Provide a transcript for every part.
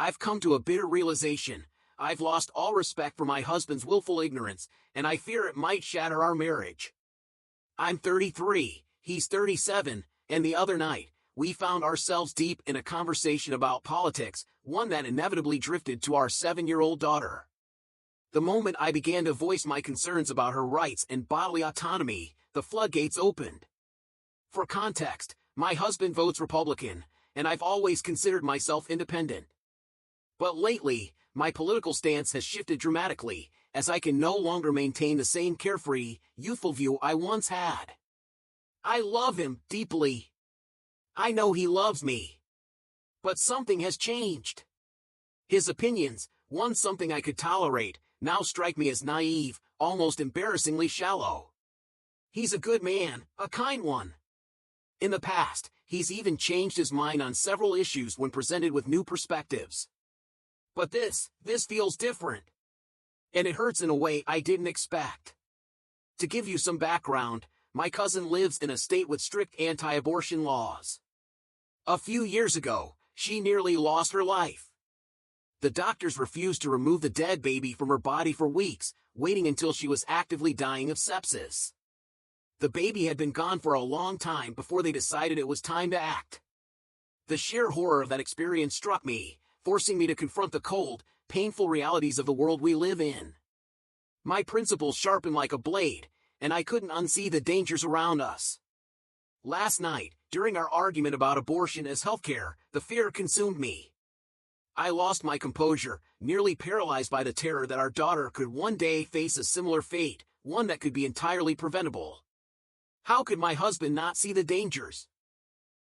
I've come to a bitter realization. I've lost all respect for my husband's willful ignorance, and I fear it might shatter our marriage. I'm 33, he's 37, and the other night, we found ourselves deep in a conversation about politics, one that inevitably drifted to our 7-year-old daughter. The moment I began to voice my concerns about her rights and bodily autonomy, the floodgates opened. For context, my husband votes Republican, and I've always considered myself independent. But lately, my political stance has shifted dramatically, as I can no longer maintain the same carefree, youthful view I once had. I love him deeply. I know he loves me. But something has changed. His opinions, once something I could tolerate, now strike me as naive, almost embarrassingly shallow. He's a good man, a kind one. In the past, he's even changed his mind on several issues when presented with new perspectives. But this feels different. And it hurts in a way I didn't expect. To give you some background, my cousin lives in a state with strict anti-abortion laws. A few years ago, she nearly lost her life. The doctors refused to remove the dead baby from her body for weeks, waiting until she was actively dying of sepsis. The baby had been gone for a long time before they decided it was time to act. The sheer horror of that experience struck me, forcing me to confront the cold, painful realities of the world we live in. My principles sharpened like a blade, and I couldn't unsee the dangers around us. Last night, during our argument about abortion as healthcare, the fear consumed me. I lost my composure, nearly paralyzed by the terror that our daughter could one day face a similar fate, one that could be entirely preventable. How could my husband not see the dangers?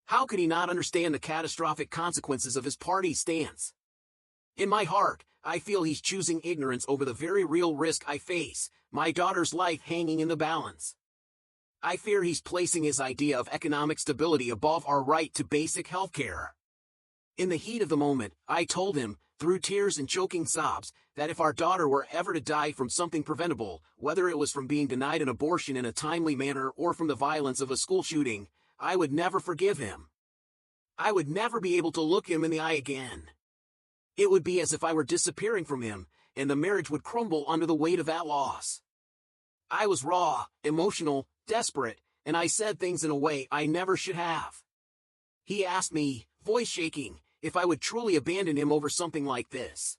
How could he not understand the catastrophic consequences of his party's stance? In my heart, I feel he's choosing ignorance over the very real risk I face, my daughter's life hanging in the balance. I fear he's placing his idea of economic stability above our right to basic health care. In the heat of the moment, I told him, through tears and choking sobs, that if our daughter were ever to die from something preventable, whether it was from being denied an abortion in a timely manner or from the violence of a school shooting, I would never forgive him. I would never be able to look him in the eye again. It would be as if I were disappearing from him, and the marriage would crumble under the weight of that loss. I was raw, emotional, desperate, and I said things in a way I never should have. He asked me, voice shaking, if I would truly abandon him over something like this.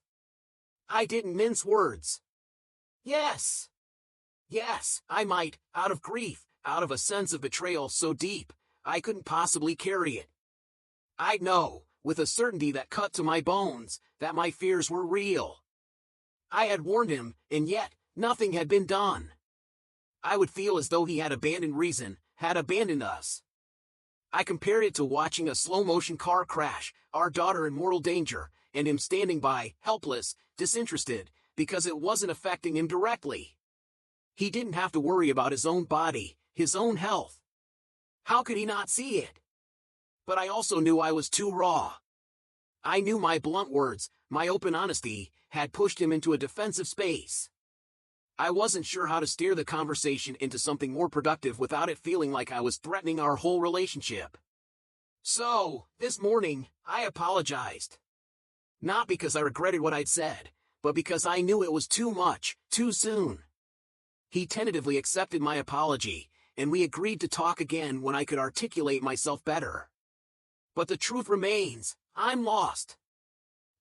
I didn't mince words. Yes. Yes, I might, out of grief, out of a sense of betrayal so deep, I couldn't possibly carry it. I'd know, with a certainty that cut to my bones, that my fears were real. I had warned him, and yet, nothing had been done. I would feel as though he had abandoned reason, had abandoned us. I compared it to watching a slow-motion car crash, our daughter in mortal danger, and him standing by, helpless, disinterested, because it wasn't affecting him directly. He didn't have to worry about his own body, his own health. How could he not see it? But I also knew I was too raw. I knew my blunt words, my open honesty, had pushed him into a defensive space. I wasn't sure how to steer the conversation into something more productive without it feeling like I was threatening our whole relationship. So, this morning, I apologized. Not because I regretted what I'd said, but because I knew it was too much, too soon. He tentatively accepted my apology, and we agreed to talk again when I could articulate myself better. But the truth remains, I'm lost.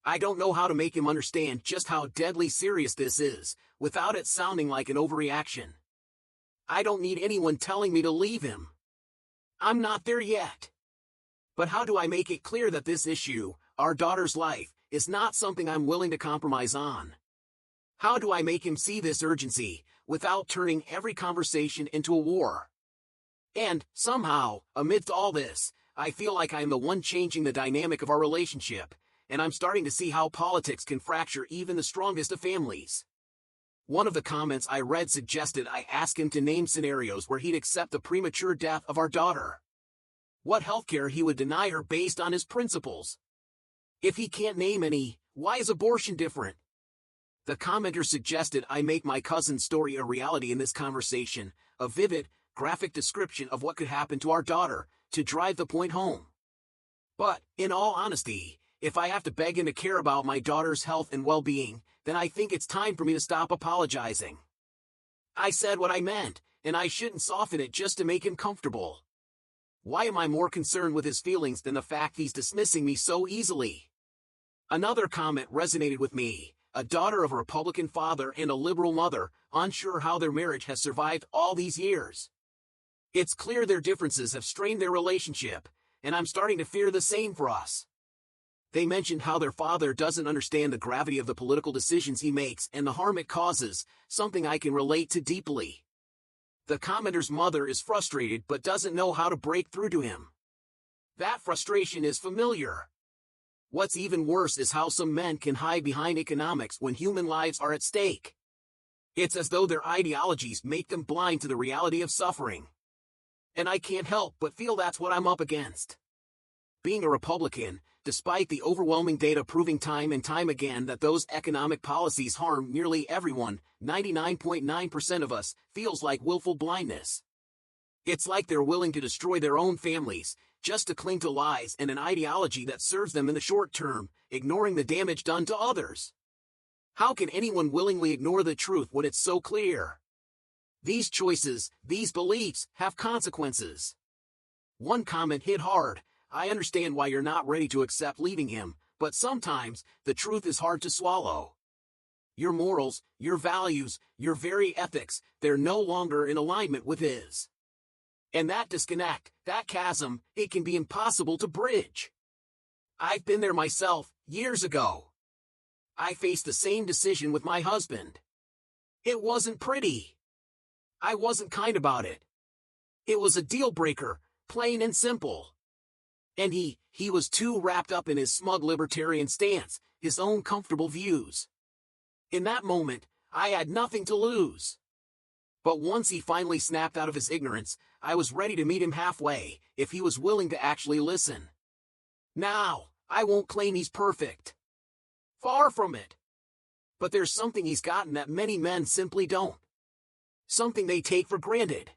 I don't know how to make him understand just how deadly serious this is, without it sounding like an overreaction. I don't need anyone telling me to leave him. I'm not there yet. But how do I make it clear that this issue, our daughter's life, is not something I'm willing to compromise on? How do I make him see this urgency, without turning every conversation into a war? And, somehow, amidst all this, I feel like I am the one changing the dynamic of our relationship, and I'm starting to see how politics can fracture even the strongest of families. One of the comments I read suggested I ask him to name scenarios where he'd accept the premature death of our daughter. What healthcare he would deny her based on his principles. If he can't name any, why is abortion different? The commenter suggested I make my cousin's story a reality in this conversation, a vivid, graphic description of what could happen to our daughter, to drive the point home. But, in all honesty, If I have to beg him to care about my daughter's health and well-being, then I think it's time for me to stop apologizing. I said what I meant, and I shouldn't soften it just to make him comfortable. Why am I more concerned with his feelings than the fact he's dismissing me so easily? Another comment resonated with me. A daughter of a Republican father and a liberal mother, unsure how their marriage has survived all these years. It's clear their differences have strained their relationship, and I'm starting to fear the same for us. They mentioned how their father doesn't understand the gravity of the political decisions he makes and the harm it causes, something I can relate to deeply. The commenter's mother is frustrated but doesn't know how to break through to him. That frustration is familiar. What's even worse is how some men can hide behind economics when human lives are at stake. It's as though their ideologies make them blind to the reality of suffering. And I can't help but feel that's what I'm up against. Being a Republican, despite the overwhelming data proving time and time again that those economic policies harm nearly everyone, 99.9% of us, feels like willful blindness. It's like they're willing to destroy their own families, just to cling to lies and an ideology that serves them in the short term, ignoring the damage done to others. How can anyone willingly ignore the truth when it's so clear? These choices, these beliefs, have consequences. One comment hit hard. I understand why you're not ready to accept leaving him, but sometimes, the truth is hard to swallow. Your morals, your values, your very ethics, they're no longer in alignment with his. And that disconnect, that chasm, it can be impossible to bridge. I've been there myself, years ago. I faced the same decision with my husband. It wasn't pretty. I wasn't kind about it. It was a deal breaker, plain and simple. And he was too wrapped up in his smug libertarian stance, his own comfortable views. In that moment, I had nothing to lose. But once he finally snapped out of his ignorance, I was ready to meet him halfway, if he was willing to actually listen. Now, I won't claim he's perfect. Far from it. But there's something he's gotten that many men simply don't. Something they take for granted.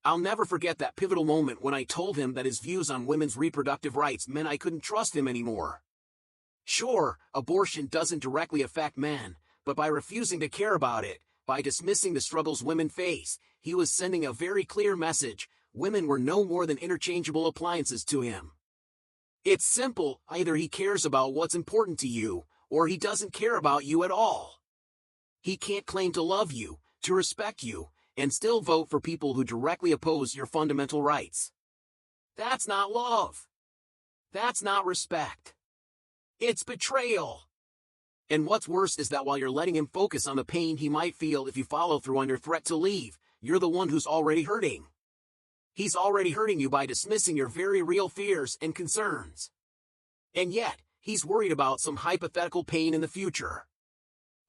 I'll never forget that pivotal moment when I told him that his views on women's reproductive rights meant I couldn't trust him anymore. Sure, abortion doesn't directly affect men, but by refusing to care about it, by dismissing the struggles women face, he was sending a very clear message: women were no more than interchangeable appliances to him. It's simple, either he cares about what's important to you, or he doesn't care about you at all. He can't claim to love you, to respect you, and still vote for people who directly oppose your fundamental rights. That's not love. That's not respect. It's betrayal. And what's worse is that while you're letting him focus on the pain he might feel if you follow through on your threat to leave, you're the one who's already hurting. He's already hurting you by dismissing your very real fears and concerns. And yet, he's worried about some hypothetical pain in the future.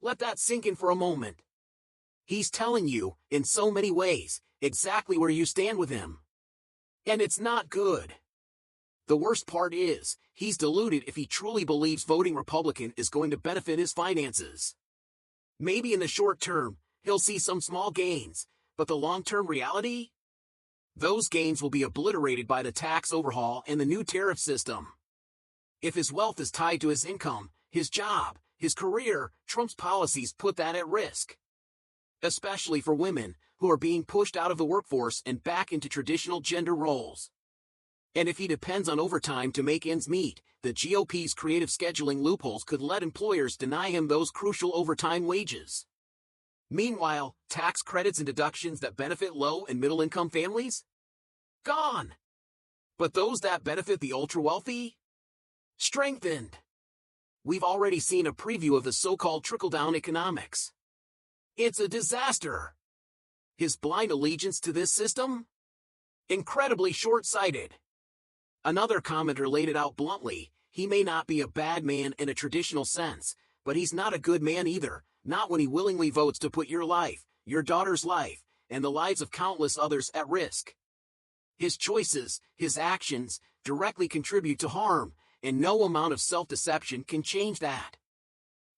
Let that sink in for a moment. He's telling you, in so many ways, exactly where you stand with him. And it's not good. The worst part is, he's deluded if he truly believes voting Republican is going to benefit his finances. Maybe in the short term, he'll see some small gains, but the long-term reality? Those gains will be obliterated by the tax overhaul and the new tariff system. If his wealth is tied to his income, his job, his career, Trump's policies put that at risk. Especially for women, who are being pushed out of the workforce and back into traditional gender roles. And if he depends on overtime to make ends meet, the GOP's creative scheduling loopholes could let employers deny him those crucial overtime wages. Meanwhile, tax credits and deductions that benefit low and middle-income families? Gone. But those that benefit the ultra-wealthy? Strengthened. We've already seen a preview of the so-called trickle-down economics. It's a disaster. His blind allegiance to this system? Incredibly short-sighted. Another commenter laid it out bluntly: he may not be a bad man in a traditional sense, but he's not a good man either, not when he willingly votes to put your life, your daughter's life, and the lives of countless others at risk. His choices, his actions, directly contribute to harm, and no amount of self-deception can change that.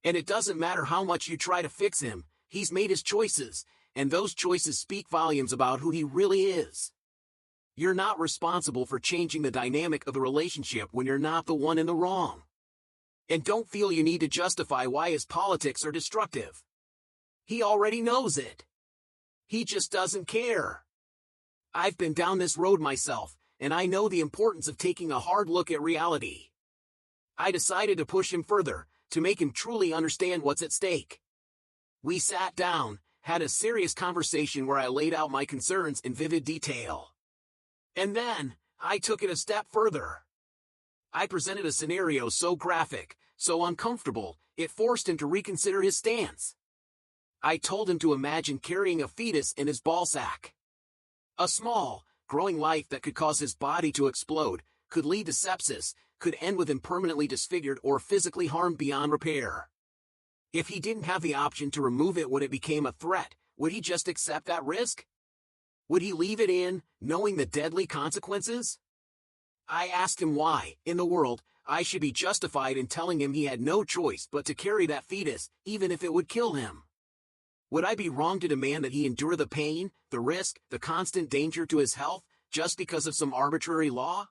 And it doesn't matter how much you try to fix him, he's made his choices, and those choices speak volumes about who he really is. You're not responsible for changing the dynamic of the relationship when you're not the one in the wrong. And don't feel you need to justify why his politics are destructive. He already knows it. He just doesn't care. I've been down this road myself, and I know the importance of taking a hard look at reality. I decided to push him further, to make him truly understand what's at stake. We sat down, had a serious conversation where I laid out my concerns in vivid detail. And then, I took it a step further. I presented a scenario so graphic, so uncomfortable, it forced him to reconsider his stance. I told him to imagine carrying a fetus in his ballsack. A small, growing life that could cause his body to explode, could lead to sepsis, could end with him permanently disfigured or physically harmed beyond repair. If he didn't have the option to remove it when it became a threat, would he just accept that risk? Would he leave it in, knowing the deadly consequences? I asked him why, in the world, I should be justified in telling him he had no choice but to carry that fetus, even if it would kill him. Would I be wrong to demand that he endure the pain, the risk, the constant danger to his health, just because of some arbitrary law?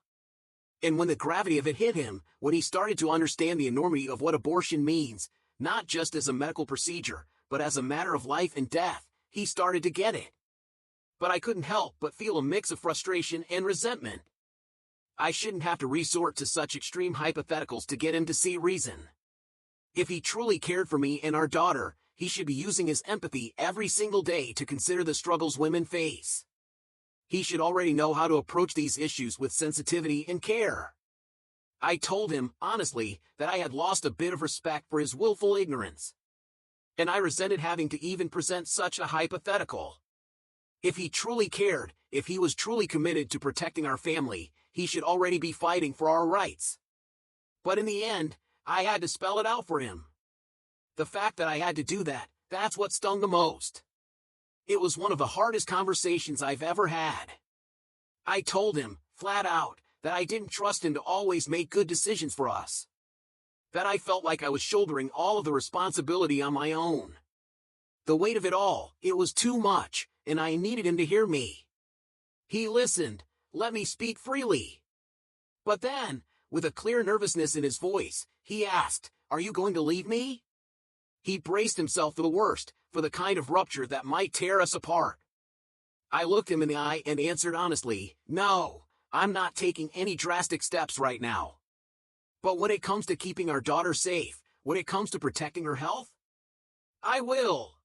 And when the gravity of it hit him, when he started to understand the enormity of what abortion means, not just as a medical procedure, but as a matter of life and death, he started to get it. But I couldn't help but feel a mix of frustration and resentment. I shouldn't have to resort to such extreme hypotheticals to get him to see reason. If he truly cared for me and our daughter, he should be using his empathy every single day to consider the struggles women face. He should already know how to approach these issues with sensitivity and care. I told him, honestly, that I had lost a bit of respect for his willful ignorance. And I resented having to even present such a hypothetical. If he truly cared, if he was truly committed to protecting our family, he should already be fighting for our rights. But in the end, I had to spell it out for him. The fact that I had to do that, that's what stung the most. It was one of the hardest conversations I've ever had. I told him, flat out, that I didn't trust him to always make good decisions for us. That I felt like I was shouldering all of the responsibility on my own. The weight of it all, it was too much, and I needed him to hear me. He listened, let me speak freely. But then, with a clear nervousness in his voice, he asked, "Are you going to leave me?" He braced himself for the worst, for the kind of rupture that might tear us apart. I looked him in the eye and answered honestly, "No, I'm not taking any drastic steps right now. But when it comes to keeping our daughter safe, when it comes to protecting her health, I will."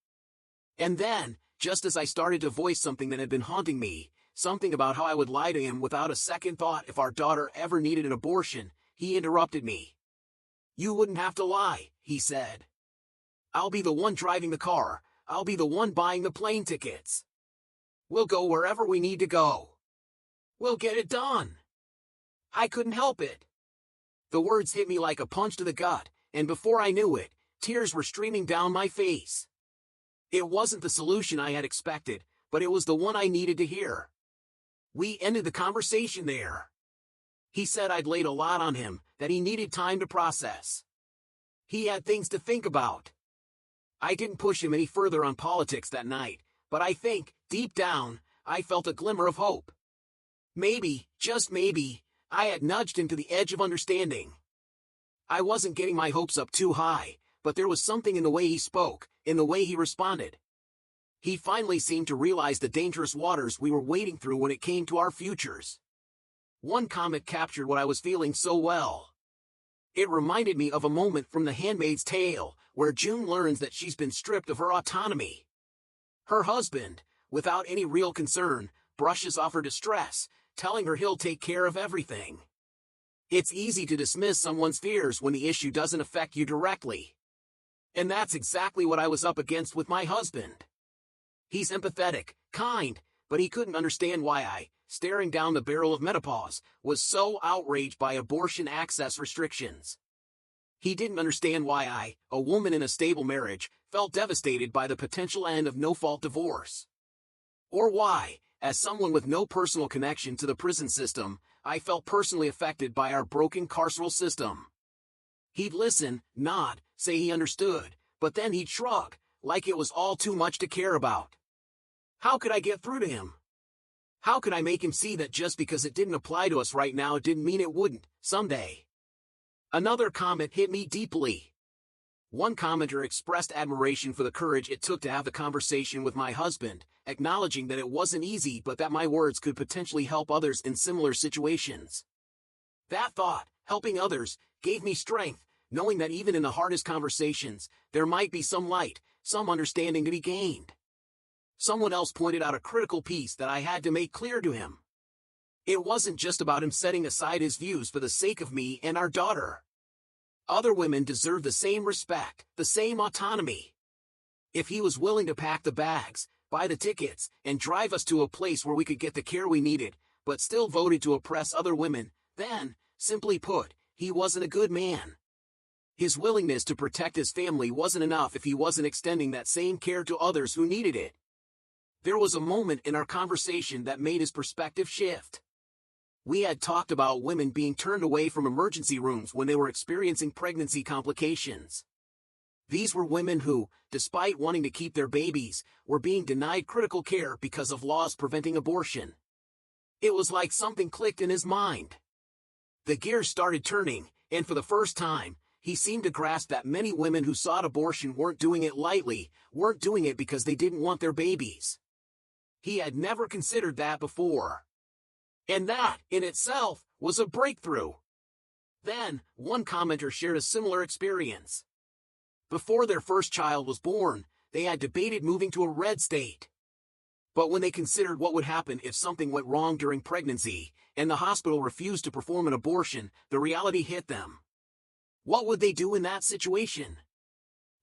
And then, just as I started to voice something that had been haunting me, something about how I would lie to him without a second thought if our daughter ever needed an abortion, he interrupted me. "You wouldn't have to lie," he said. "I'll be the one driving the car. I'll be the one buying the plane tickets. We'll go wherever we need to go. We'll get it done." I couldn't help it. The words hit me like a punch to the gut, and before I knew it, tears were streaming down my face. It wasn't the solution I had expected, but it was the one I needed to hear. We ended the conversation there. He said I'd laid a lot on him, that he needed time to process. He had things to think about. I didn't push him any further on politics that night, but I think, deep down, I felt a glimmer of hope. Maybe, just maybe, I had nudged him to the edge of understanding. I wasn't getting my hopes up too high, but there was something in the way he spoke, in the way he responded. He finally seemed to realize the dangerous waters we were wading through when it came to our futures. One comment captured what I was feeling so well. It reminded me of a moment from The Handmaid's Tale, where June learns that she's been stripped of her autonomy. Her husband, without any real concern, brushes off her distress, telling her he'll take care of everything. It's easy to dismiss someone's fears when the issue doesn't affect you directly. And that's exactly what I was up against with my husband. He's empathetic, kind, but he couldn't understand why I, staring down the barrel of menopause, was so outraged by abortion access restrictions. He didn't understand why I, a woman in a stable marriage, felt devastated by the potential end of no-fault divorce. Or why, as someone with no personal connection to the prison system, I felt personally affected by our broken carceral system. He'd listen, nod, say he understood, but then he'd shrug, like it was all too much to care about. How could I get through to him? How could I make him see that just because it didn't apply to us right now didn't mean it wouldn't, someday? Another comment hit me deeply. One commenter expressed admiration for the courage it took to have the conversation with my husband, acknowledging that it wasn't easy but that my words could potentially help others in similar situations. That thought, helping others, gave me strength, knowing that even in the hardest conversations, there might be some light, some understanding to be gained. Someone else pointed out a critical piece that I had to make clear to him. It wasn't just about him setting aside his views for the sake of me and our daughter. Other women deserve the same respect, the same autonomy. If he was willing to pack the bags, buy the tickets, and drive us to a place where we could get the care we needed, but still voted to oppress other women, then, simply put, he wasn't a good man. His willingness to protect his family wasn't enough if he wasn't extending that same care to others who needed it. There was a moment in our conversation that made his perspective shift. We had talked about women being turned away from emergency rooms when they were experiencing pregnancy complications. These were women who, despite wanting to keep their babies, were being denied critical care because of laws preventing abortion. It was like something clicked in his mind. The gears started turning, and for the first time, he seemed to grasp that many women who sought abortion weren't doing it lightly, weren't doing it because they didn't want their babies. He had never considered that before. And that, in itself, was a breakthrough. Then, one commenter shared a similar experience. Before their first child was born, they had debated moving to a red state. But when they considered what would happen if something went wrong during pregnancy, and the hospital refused to perform an abortion, the reality hit them. What would they do in that situation?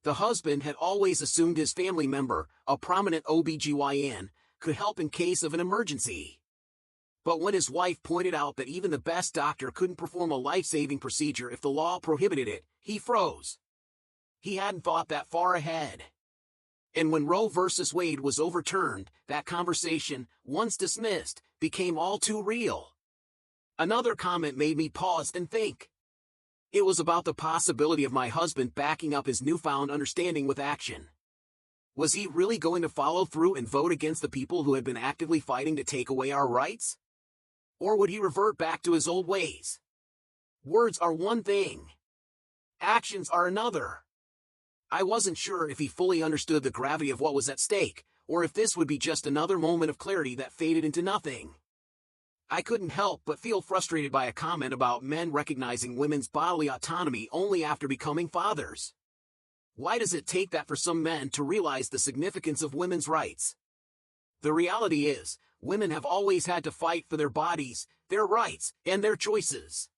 The husband had always assumed his family member, a prominent OBGYN, could help in case of an emergency. But when his wife pointed out that even the best doctor couldn't perform a life-saving procedure if the law prohibited it, he froze. He hadn't thought that far ahead. And when Roe v. Wade was overturned, that conversation, once dismissed, became all too real. Another comment made me pause and think. It was about the possibility of my husband backing up his newfound understanding with action. Was he really going to follow through and vote against the people who had been actively fighting to take away our rights? Or would he revert back to his old ways? Words are one thing. Actions are another. I wasn't sure if he fully understood the gravity of what was at stake, or if this would be just another moment of clarity that faded into nothing. I couldn't help but feel frustrated by a comment about men recognizing women's bodily autonomy only after becoming fathers. Why does it take that for some men to realize the significance of women's rights? The reality is, women have always had to fight for their bodies, their rights, and their choices.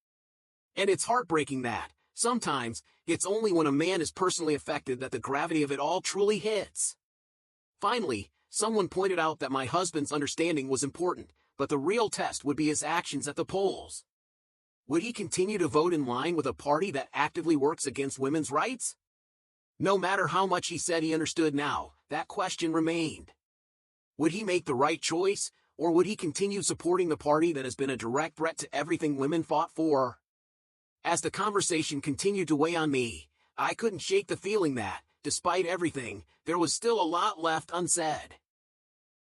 And it's heartbreaking that, sometimes, it's only when a man is personally affected that the gravity of it all truly hits. Finally, someone pointed out that my husband's understanding was important, but the real test would be his actions at the polls. Would he continue to vote in line with a party that actively works against women's rights? No matter how much he said he understood now, that question remained. Would he make the right choice, or would he continue supporting the party that has been a direct threat to everything women fought for? As the conversation continued to weigh on me, I couldn't shake the feeling that, despite everything, there was still a lot left unsaid.